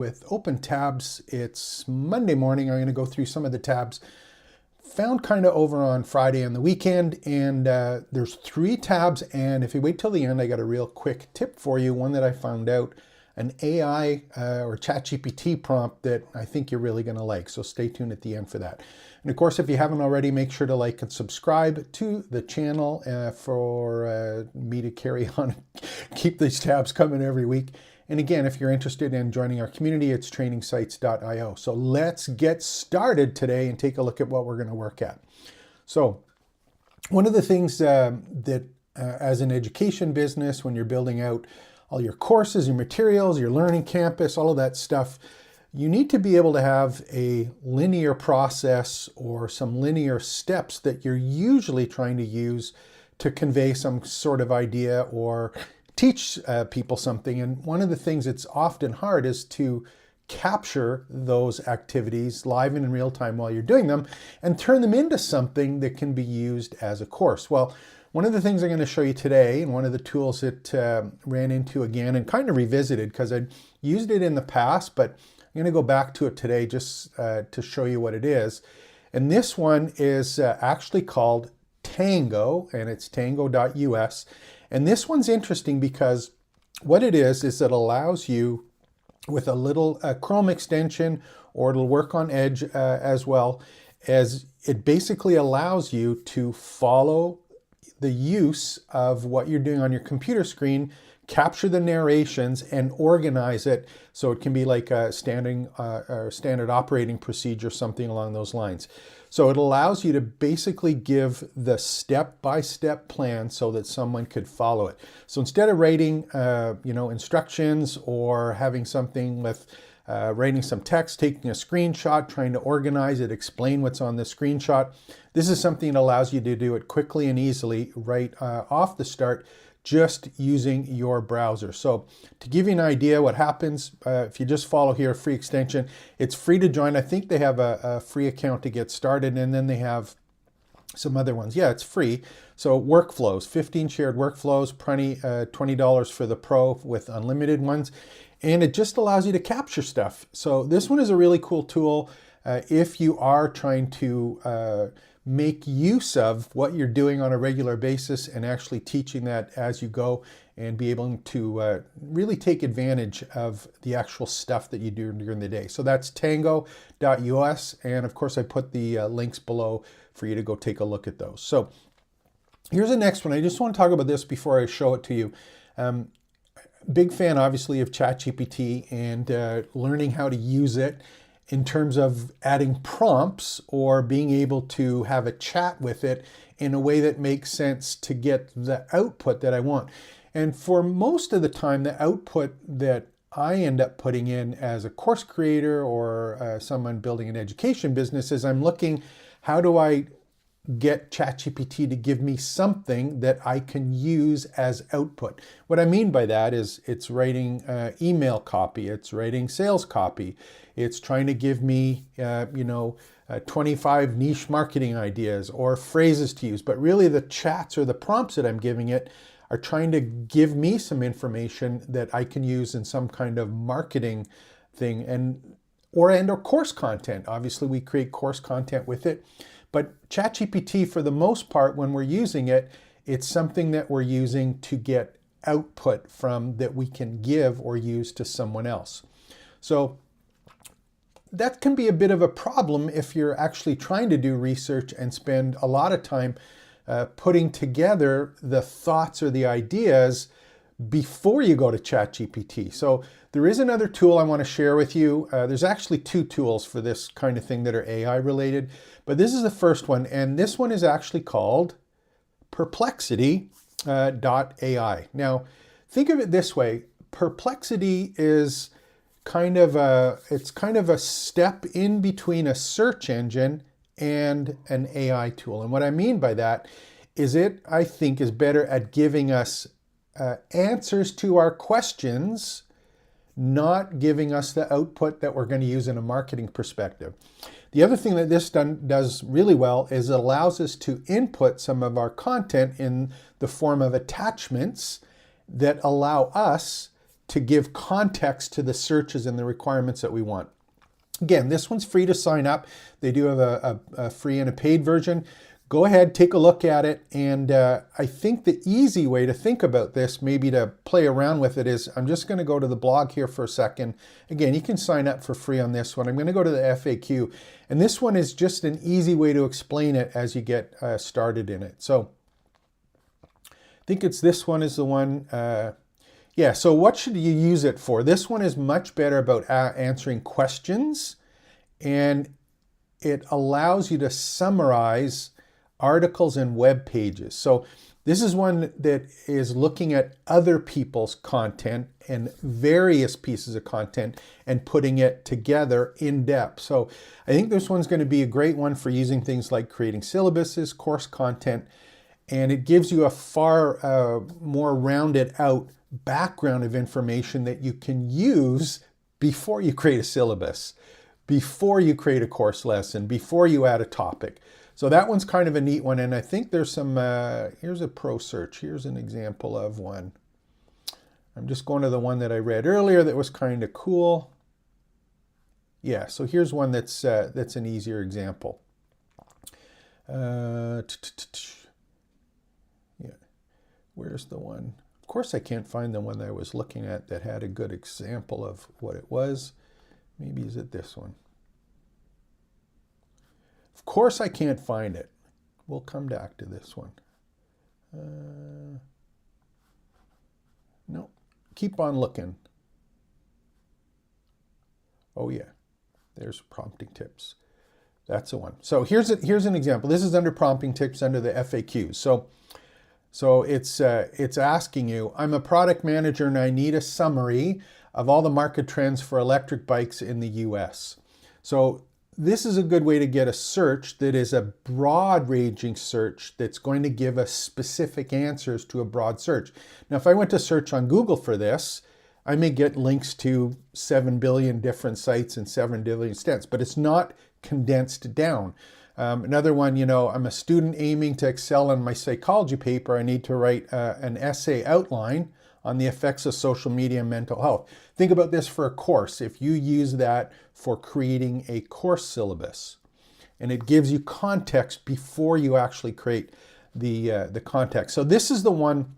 With open tabs, it's Monday morning. I'm going to go through some of the tabs found kind of over on Friday and the weekend, and there's 3 tabs, and if you wait till the end, I got a real quick tip for you, one that I found out, an AI or ChatGPT prompt that I think you're really going to like, so stay tuned at the end for that. And of course, if you haven't already, make sure to like and subscribe to the channel for me to carry on and keep these tabs coming every week. And again, if you're interested in joining our community, it's trainingsites.io. So let's get started today and take a look at what we're going to work at. So one of the things that as an education business, when you're building out all your courses, your materials, your learning campus, all of that stuff, you need to be able to have a linear process or some linear steps that you're usually trying to use to convey some sort of idea or teach people something. And one of the things that's often hard is to capture those activities live and in real time while you're doing them and turn them into something that can be used as a course. Well, one of the things I'm going to show you today, and one of the tools that ran into again and kind of revisited because I'd used it in the past, but I'm going to go back to it today just to show you what it is. And this one is actually called Tango, and it's tango.us. And this one's interesting because what it is it allows you with a little Chrome extension, or it'll work on Edge as well, as it basically allows you to follow the use of what you're doing on your computer screen, capture the narrations and organize it so it can be like a standard operating procedure, something along those lines. So it allows you to basically give the step-by-step plan so that someone could follow it. So instead of writing, instructions or having something with writing some text, taking a screenshot, trying to organize it, explain what's on the screenshot, this is something that allows you to do it quickly and easily right off the start, just using your browser. So to give you an idea what happens, if you just follow here, free extension, it's free to join. I think they have a free account to get started, and then they have some other ones. Yeah, it's free. So workflows, 15 shared workflows, $20 for the pro with unlimited ones. And it just allows you to capture stuff. So this one is a really cool tool if you are trying to make use of what you're doing on a regular basis and actually teaching that as you go and be able to really take advantage of the actual stuff that you do during the day. So that's tango.us, and of course I put the links below for you to go take a look at those. So here's the next one. I just want to talk about this before I show it to you. Big fan obviously of ChatGPT and learning how to use it in terms of adding prompts or being able to have a chat with it in a way that makes sense to get the output that I want. And for most of the time, the output that I end up putting in as a course creator or someone building an education business is I'm looking, how do I get ChatGPT to give me something that I can use as output? What I mean by that is it's writing email copy, it's writing sales copy, it's trying to give me 25 niche marketing ideas or phrases to use. But really the chats or the prompts that I'm giving it are trying to give me some information that I can use in some kind of marketing thing or course content. Obviously we create course content with it. But ChatGPT, for the most part, when we're using it, it's something that we're using to get output from that we can give or use to someone else. So that can be a bit of a problem if you're actually trying to do research and spend a lot of time putting together the thoughts or the ideas before you go to ChatGPT. So there is another tool I want to share with you. There's actually 2 tools for this kind of thing that are AI related, but this is the first one, and this one is actually called Perplexity .ai. Now, think of it this way. Perplexity is kind of a step in between a search engine and an AI tool. And what I mean by that is I think, is better at giving us answers to our questions, not giving us the output that we're going to use in a marketing perspective. The other thing that this does really well is it allows us to input some of our content in the form of attachments that allow us to give context to the searches and the requirements that we want. Again, this one's free to sign up. They do have a free and a paid version. Go ahead, take a look at it. And I think the easy way to think about this, maybe to play around with it, is I'm just going to go to the blog here for a second. Again, you can sign up for free on this one. I'm going to go to the FAQ. And this one is just an easy way to explain it as you get started in it. So I think it's this one is the one. Yeah, so what should you use it for? This one is much better about answering questions, and it allows you to summarize articles and web pages. So this is one that is looking at other people's content and various pieces of content and putting it together in depth. So I think this one's going to be a great one for using things like creating syllabuses, course content, and it gives you a far more rounded out background of information that you can use before you create a syllabus, before you create a course lesson, before you add a topic. So that one's kind of a neat one. And I think there's some, here's a pro search. Here's an example of one. I'm just going to the one that I read earlier that was kind of cool. Yeah, so here's one that's an easier example. Yeah, where's the one? Of course, I can't find the one that I was looking at that had a good example of what it was. Maybe is it this one? Of course, I can't find it. We'll come back to this one. No, keep on looking. Oh yeah, there's prompting tips. That's the one. So here's an example. This is under prompting tips under the FAQs. So it's asking you, I'm a product manager and I need a summary of all the market trends for electric bikes in the US. So this is a good way to get a search that is a broad-ranging search that's going to give us specific answers to a broad search. Now, if I went to search on Google for this, I may get links to 7 billion different sites and 7 billion stats, but it's not condensed down. Another one, you know, I'm a student aiming to excel in my psychology paper. I need to write an essay outline on the effects of social media and mental health. Think about this for a course. If you use that for creating a course syllabus, and it gives you context before you actually create the context. So this is the one.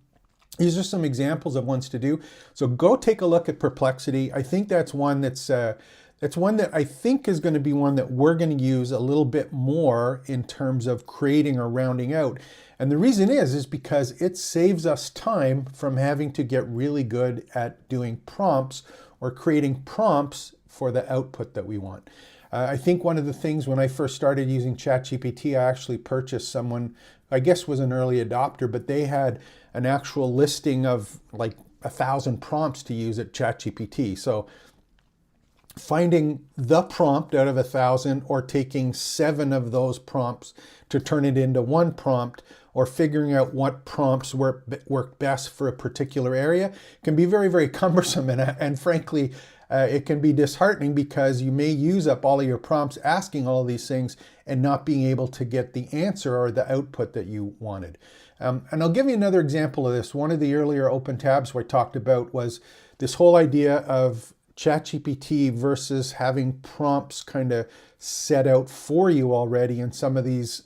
These are some examples of ones to do. So go take a look at Perplexity. I think that's one that's one that I think is going to be one that we're going to use a little bit more in terms of creating or rounding out. And the reason is because it saves us time from having to get really good at doing prompts or creating prompts for the output that we want. I think one of the things when I first started using ChatGPT, I actually purchased someone, I guess was an early adopter, but they had an actual listing of like 1,000 prompts to use at ChatGPT. So finding the prompt out of 1,000 or taking 7 of those prompts to turn it into one prompt, or figuring out what prompts work best for a particular area can be very, very cumbersome. And frankly, it can be disheartening because you may use up all of your prompts asking all of these things and not being able to get the answer or the output that you wanted. And I'll give you another example of this. One of the earlier open tabs we talked about was this whole idea of ChatGPT versus having prompts kind of set out for you already in some of these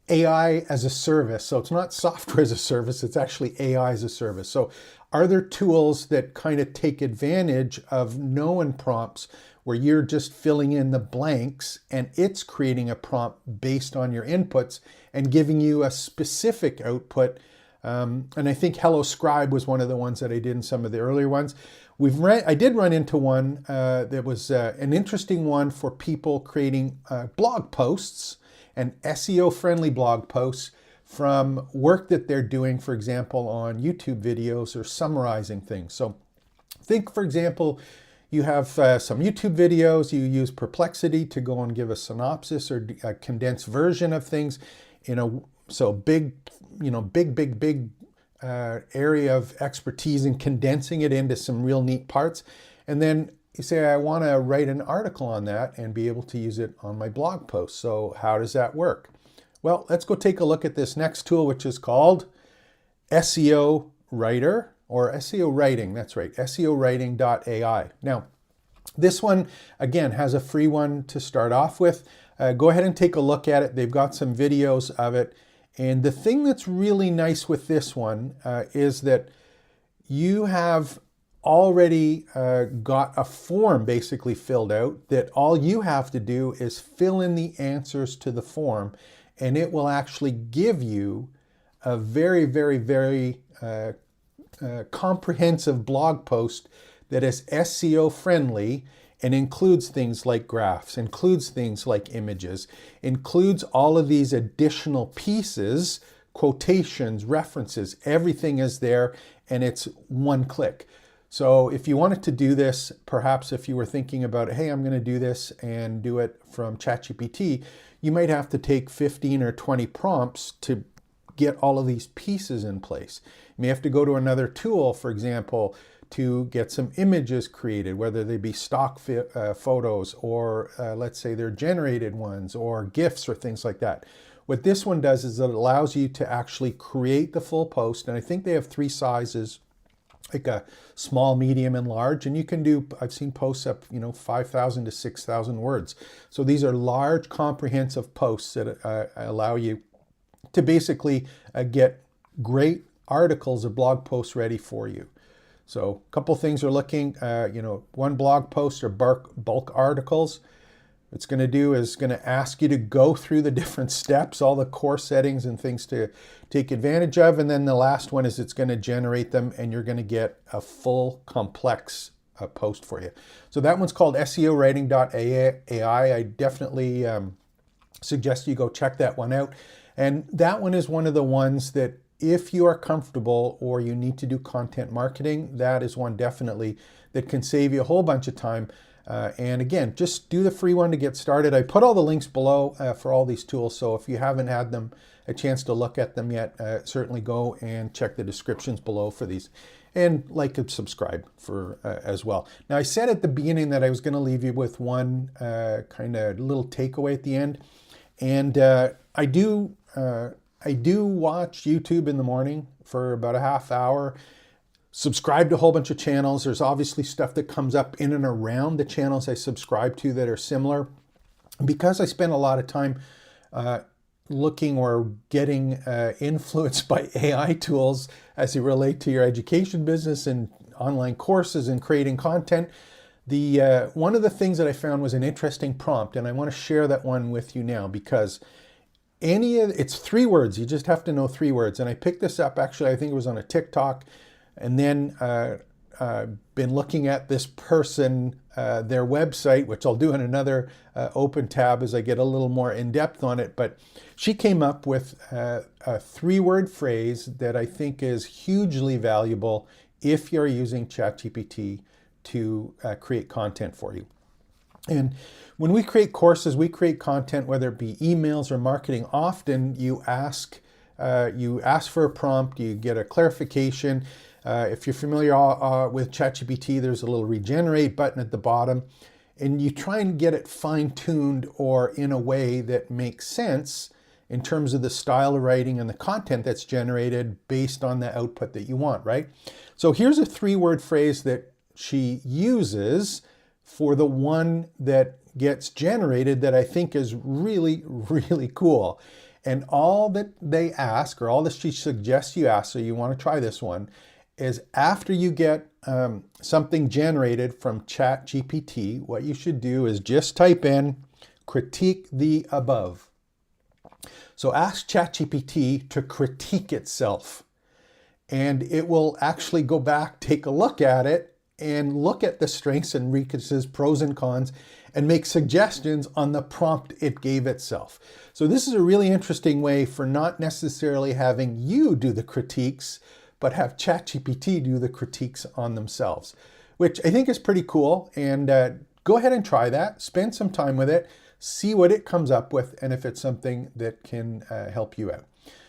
AI as a service. So it's not software as a service, it's actually AI as a service. So are there tools that kind of take advantage of known prompts where you're just filling in the blanks and it's creating a prompt based on your inputs and giving you a specific output? And I think Hello Scribe was one of the ones that I did in some of the earlier ones. I did run into one that was an interesting one for people creating blog posts and SEO-friendly blog posts from work that they're doing, for example, on YouTube videos or summarizing things. So think, for example, you have some YouTube videos, you use Perplexity to go and give a synopsis or a condensed version of things in a big area of expertise and condensing it into some real neat parts. And then you say, I want to write an article on that and be able to use it on my blog post. So how does that work? Well, let's go take a look at this next tool, which is called SEO Writer. or SEO Writing, that's right, SEOwriting.ai. Now, this one, again, has a free one to start off with. Go ahead and take a look at it. They've got some videos of it. And the thing that's really nice with this one is that you have already got a form basically filled out that all you have to do is fill in the answers to the form, and it will actually give you a very, very, very comprehensive blog post that is SEO friendly and includes things like graphs, includes things like images, includes all of these additional pieces, quotations, references, everything is there, and it's one click. So if you wanted to do this, perhaps if you were thinking about, hey, I'm going to do this and do it from ChatGPT, you might have to take 15 or 20 prompts to get all of these pieces in place. You may have to go to another tool, for example, to get some images created, whether they be stock photos or let's say they're generated ones or GIFs or things like that. What this one does is it allows you to actually create the full post, and I think they have 3 sizes, like a small, medium, and large, and you can do, I've seen posts up, 5,000 to 6,000 words. So these are large, comprehensive posts that allow you to basically get great articles or blog posts ready for you. So a couple things are looking, one blog post or bulk articles. What it's going to do is going to ask you to go through the different steps, all the core settings and things to take advantage of. And then the last one is it's going to generate them, and you're going to get a full complex post for you. So that one's called SEOwriting.ai. I definitely suggest you go check that one out. And that one is one of the ones that if you are comfortable or you need to do content marketing, that is one definitely that can save you a whole bunch of time. And again, just do the free one to get started. I put all the links below for all these tools. So if you haven't had them a chance to look at them yet, certainly go and check the descriptions below for these, and like and subscribe for as well. Now, I said at the beginning that I was going to leave you with one kind of little takeaway at the end. And I do watch YouTube in the morning for about a half hour. Subscribe to a whole bunch of channels. There's obviously stuff that comes up in and around the channels I subscribe to that are similar. Because I spend a lot of time looking or getting influenced by AI tools as they relate to your education business and online courses and creating content, one of the things that I found was an interesting prompt, and I want to share that one with you now because it's 3 words. You just have to know 3 words. And I picked this up, actually, I think it was on a TikTok. And then been looking at this person, their website, which I'll do in another open tab as I get a little more in depth on it. But she came up with a 3-word phrase that I think is hugely valuable if you're using ChatGPT to create content for you. And when we create courses, we create content, whether it be emails or marketing. Often you ask for a prompt, you get a clarification. If you're familiar with ChatGPT, there's a little regenerate button at the bottom, and you try and get it fine-tuned or in a way that makes sense in terms of the style of writing and the content that's generated based on the output that you want, right? So here's a 3-word phrase that she uses for the one that gets generated that I think is really, really cool. And all that they ask, or all that she suggests you ask, so you want to try this one, is after you get something generated from ChatGPT, what you should do is just type in critique the above. So ask ChatGPT to critique itself, and it will actually go back, take a look at it, and look at the strengths and weaknesses, pros and cons, and make suggestions on the prompt it gave itself. So this is a really interesting way for not necessarily having you do the critiques, but have ChatGPT do the critiques on themselves, which I think is pretty cool. And go ahead and try that. Spend some time with it, see what it comes up with, and if it's something that can help you out.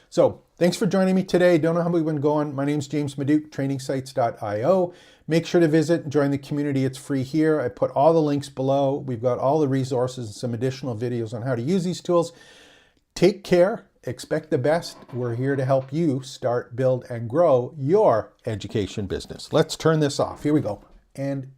So thanks for joining me today. Don't know how we've been going. My name's James Maduke, trainingsites.io. Make sure to visit and join the community. It's free here. I put all the links below. We've got all the resources and some additional videos on how to use these tools. Take care. expect the best. We're here to help you start, build, and grow your education business. Let's turn this off. Here we go. And